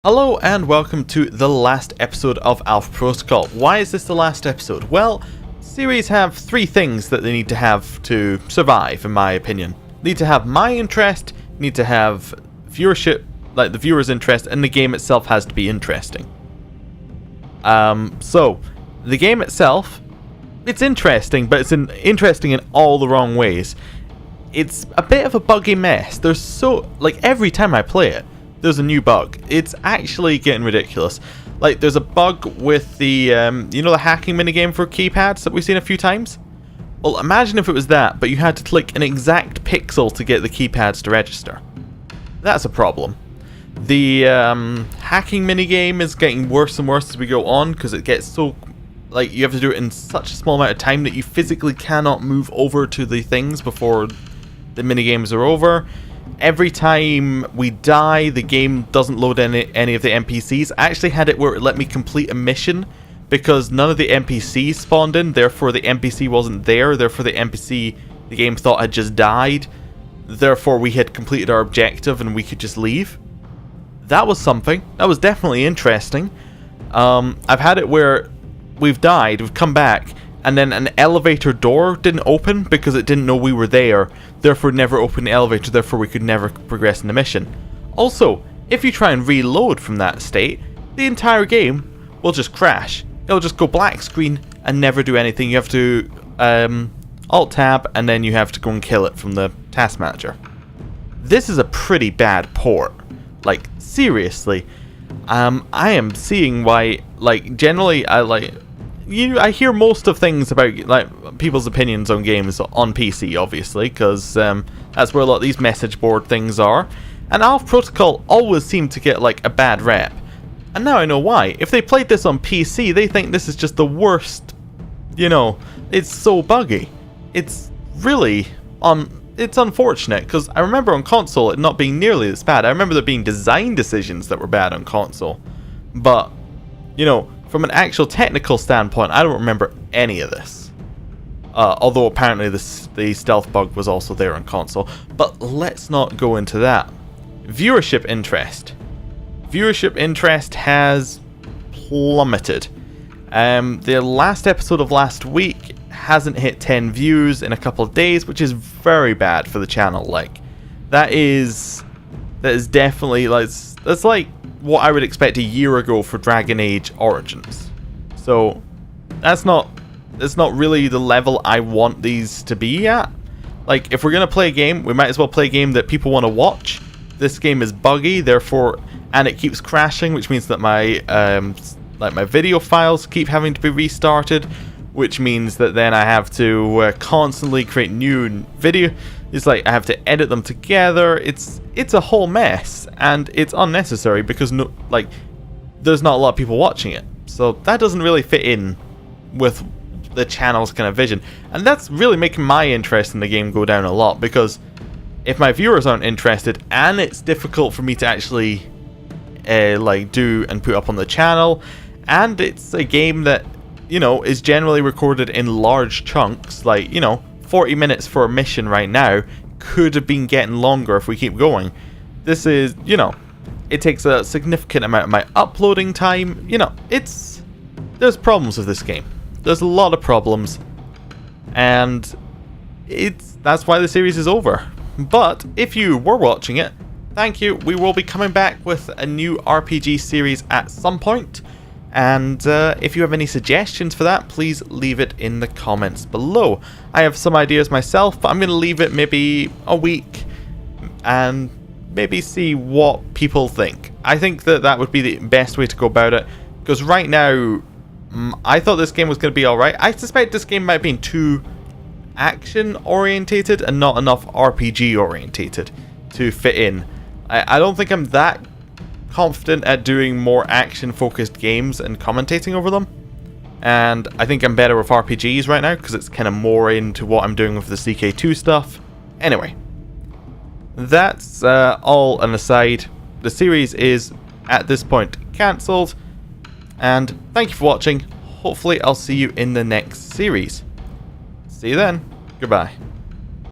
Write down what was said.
Hello and welcome to the last episode of Alpha Protocol. Why is this the last episode? Well, series have three things that they need to have to survive, in my opinion. Need to have my interest, need to have viewership, like the viewer's interest, and the game itself has to be interesting. So, the game itself, it's interesting, but it's interesting in all the wrong ways. It's a bit of a buggy mess. Every time I play it, there's a new bug. It's actually getting ridiculous. Like, there's a bug with the, the hacking minigame for keypads that we've seen a few times? Well, imagine if it was that, but you had to click an exact pixel to get the keypads to register. That's a problem. The hacking minigame is getting worse and worse as we go on, because it gets so, you have to do it in such a small amount of time that you physically cannot move over to the things before the minigames are over. Every time we die, the game doesn't load any of the NPCs. I actually had it where it let me complete a mission because none of the NPCs spawned in, therefore the NPC wasn't there, therefore the game thought had just died, therefore we had completed our objective and we could just leave. That was something. That was definitely interesting. I've had it where we've died, we've come back, and then an elevator door didn't open because it didn't know we were there, therefore never opened the elevator, therefore we could never progress in the mission. Also, if you try and reload from that state, the entire game will just crash. It'll just go black screen and never do anything. You have to Alt-Tab and then you have to go and kill it from the task manager. This is a pretty bad port. Like, seriously. I am seeing why, generally I hear most of things about people's opinions on games on PC, obviously, because that's where a lot of these message board things are. And Alpha Protocol always seem to get a bad rep. And now I know why. If they played this on PC, they think this is just the worst. It's so buggy. It's really it's unfortunate, because I remember on console it not being nearly this bad. I remember there being design decisions that were bad on console. But, from an actual technical standpoint, I don't remember any of this. Although apparently the stealth bug was also there on console. But let's not go into that. Viewership interest. Viewership interest has plummeted. The last episode of last week hasn't hit 10 views in a couple of days, which is very bad for the channel. That is definitely that's like what I would expect a year ago for Dragon Age Origins. So that's not really the level I want these to be at. If we're gonna play a game, we might as well play a game that people want to watch. This game is buggy, therefore, and it keeps crashing, which means that my my video files keep having to be restarted, which means that then I have to constantly create new video. It's I have to edit them together. It's a whole mess, and it's unnecessary because there's not a lot of people watching it. So that doesn't really fit in with the channel's kind of vision, and that's really making my interest in the game go down a lot, because if my viewers aren't interested and it's difficult for me to actually do and put up on the channel, and it's a game that is generally recorded in large chunks, 40 minutes for a mission right now could have been getting longer if we keep going. This is, it takes a significant amount of my uploading time. There's problems with this game. There's a lot of problems, and that's why the series is over. But if you were watching it, thank you. We will be coming back with a new RPG series at some point. And if you have any suggestions for that, please leave it in the comments below. I have some ideas myself, but I'm going to leave it maybe a week and maybe see what people think. I think that would be the best way to go about it, because right now I thought this game was going to be alright. I suspect this game might have been too action orientated and not enough RPG orientated to fit in. I don't think I'm that confident at doing more action focused games and commentating over them, and I think I'm better with RPGs right now because it's kind of more into what I'm doing with the CK2 stuff. Anyway, that's all an aside. The series is at this point cancelled, and thank you for watching. Hopefully I'll see you in the next series. See you then. Goodbye.